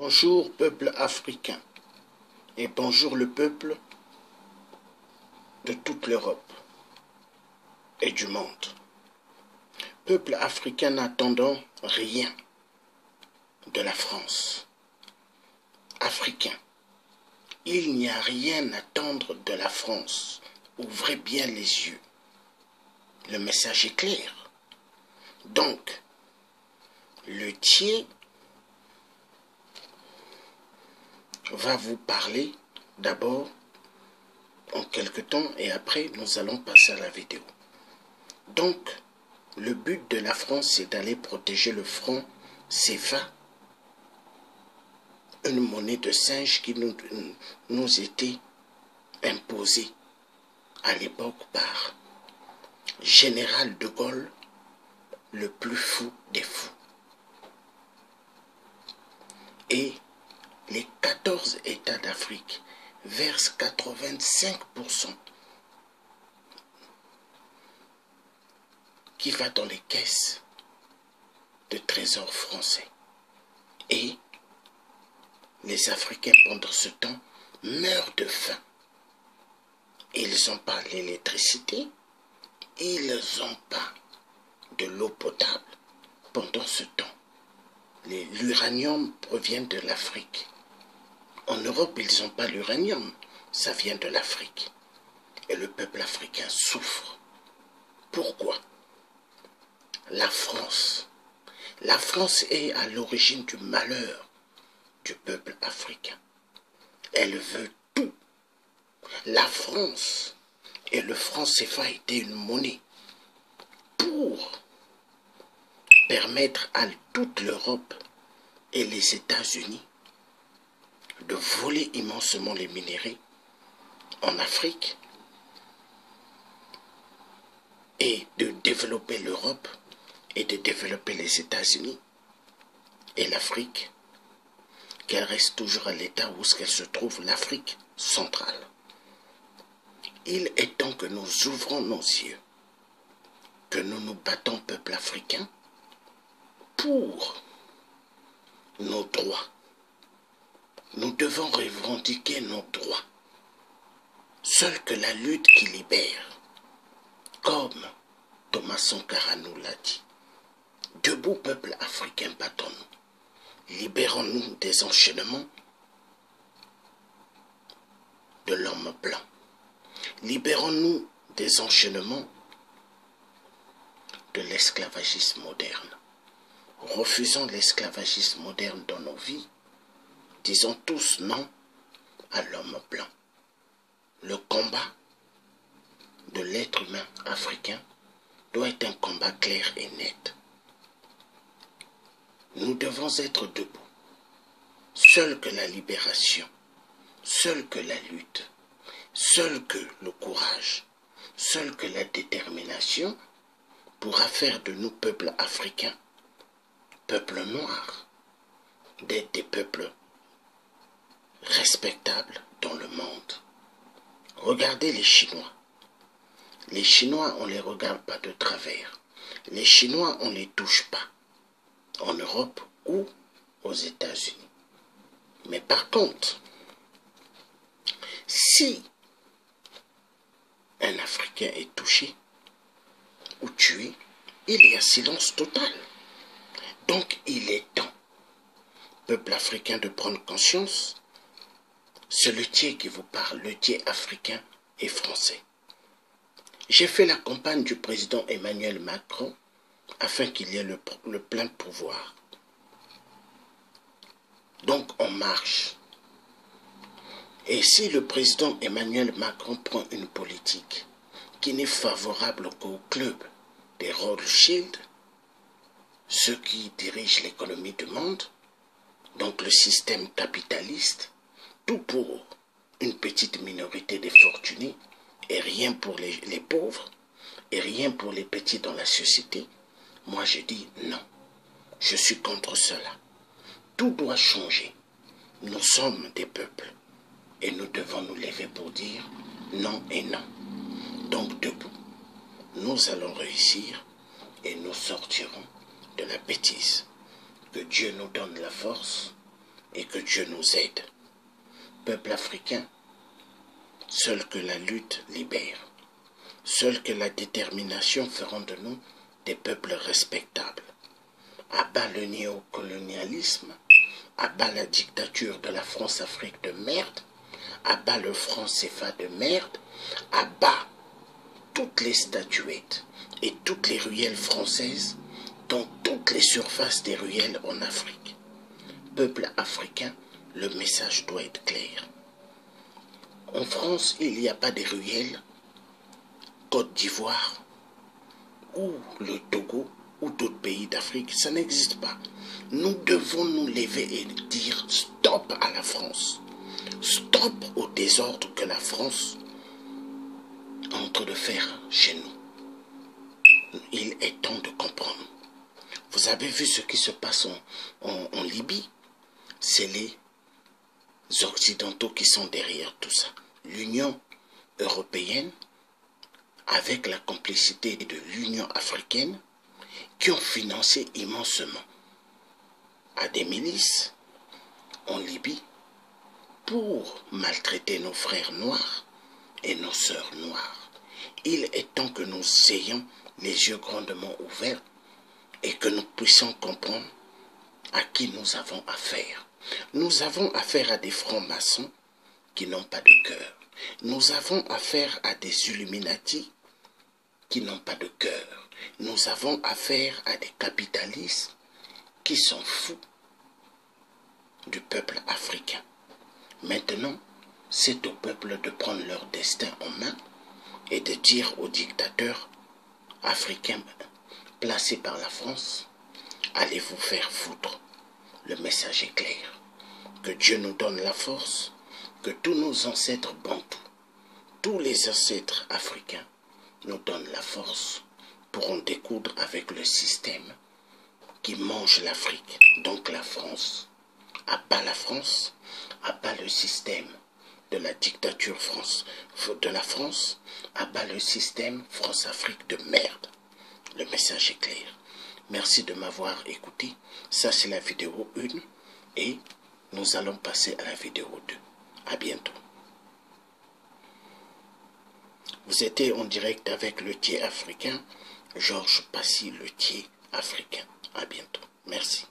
Bonjour peuple africain et bonjour le peuple de toute l'Europe et du monde. Peuple africain n'attendant rien de la France. Africain, il n'y a rien à attendre de la France. Ouvrez bien les yeux. Le message est clair. Donc, le Thiers va vous parler d'abord en quelque temps et après nous allons passer à la vidéo. Donc, le but de la France, c'est d'aller protéger le franc CFA, une monnaie de singe qui nous était imposée à l'époque par Général de Gaulle, le plus fou des fous. Et les 14 États d'Afrique versent 85% qui va dans les caisses de trésor français. Et les Africains, pendant ce temps, meurent de faim. Ils n'ont pas l'électricité, ils n'ont pas de l'eau potable. Pendant ce temps, l'uranium provient de l'Afrique. En Europe, ils n'ont pas l'uranium, ça vient de l'Afrique. Et le peuple africain souffre. Pourquoi? La France est à l'origine du malheur du peuple africain. Elle veut tout. La France et le franc CFA étaient une monnaie pour permettre à toute l'Europe et les États-Unis de voler immensément les minéraux en Afrique et de développer l'Europe et de développer les États-Unis et l'Afrique, qu'elle reste toujours à l'état où qu'elle se trouve, l'Afrique centrale. Il est temps que nous ouvrons nos yeux, que nous nous battons, peuple africain, pour nos droits. Nous devons revendiquer nos droits. Seule que la lutte qui libère, comme Thomas Sankara nous l'a dit. Debout, peuple africain, battons-nous. Libérons-nous des enchaînements de l'homme blanc. Libérons-nous des enchaînements de l'esclavagisme moderne. Refusons l'esclavagisme moderne dans nos vies. Disons tous non à l'homme blanc. Le combat de l'être humain africain doit être un combat clair et net. Nous devons être debout. Seul que la libération, seul que la lutte, seul que le courage, seul que la détermination pourra faire de nous, peuples africains, peuples noirs, d'être des peuples respectables dans le monde. Regardez les Chinois. Les Chinois, on ne les regarde pas de travers. Les Chinois, on ne les touche pas. En Europe ou aux États-Unis. Mais par contre, si un Africain est touché ou tué, il y a silence total. Donc il est temps, peuple africain, de prendre conscience. C'est le Thiers qui vous parle, le Thiers africain et français. J'ai fait la campagne du président Emmanuel Macron afin qu'il y ait le plein pouvoir. Donc on marche. Et si le président Emmanuel Macron prend une politique qui n'est favorable qu'au club des Rothschild, ceux qui dirigent l'économie du monde, donc le système capitaliste, tout pour une petite minorité des fortunés et rien pour les pauvres et rien pour les petits dans la société, moi je dis non. Je suis contre cela. Tout doit changer. Nous sommes des peuples et nous devons nous lever pour dire non et non. Donc debout, nous allons réussir et nous sortirons de la bêtise. Que Dieu nous donne la force et que Dieu nous aide. Peuple africain, seul que la lutte libère, seul que la détermination feront de nous des peuples respectables. À bas le néocolonialisme, à bas la dictature de la France-Afrique de merde, à bas le franc CFA de merde, à bas toutes les statuettes et toutes les ruelles françaises dans toutes les surfaces des ruelles en Afrique. Peuple africain, le message doit être clair. En France, il n'y a pas de ruelles Côte d'Ivoire ou le Togo ou d'autres pays d'Afrique, ça n'existe pas. Nous devons nous lever et dire stop à la France. Stop au désordre que la France est en train de faire chez nous. Il est temps de comprendre. Vous avez vu ce qui se passe en Libye? C'est les Occidentaux qui sont derrière tout ça. L'Union européenne, avec la complicité de l'Union africaine, qui ont financé immensément à des milices en Libye pour maltraiter nos frères noirs et nos sœurs noires. Il est temps que nous ayons les yeux grandement ouverts et que nous puissions comprendre à qui nous avons affaire. Nous avons affaire à des francs-maçons qui n'ont pas de cœur. Nous avons affaire à des Illuminati qui n'ont pas de cœur. Nous avons affaire à des capitalistes qui sont fous du peuple africain. Maintenant, c'est au peuple de prendre leur destin en main et de dire aux dictateurs africains placés par la France, allez vous faire foutre. Le message est clair. Que Dieu nous donne la force, que tous nos ancêtres bantous, tous les ancêtres africains nous donnent la force pour en découdre avec le système qui mange l'Afrique, donc la France. À bas la France, à bas le système de la dictature de la France, à bas le système France-Afrique de merde. Le message est clair. Merci de m'avoir écouté. Ça, c'est la vidéo 1 et nous allons passer à la vidéo 2. À bientôt. Vous étiez en direct avec le Thier africain, Georges Passy, le Thier africain. À bientôt. Merci.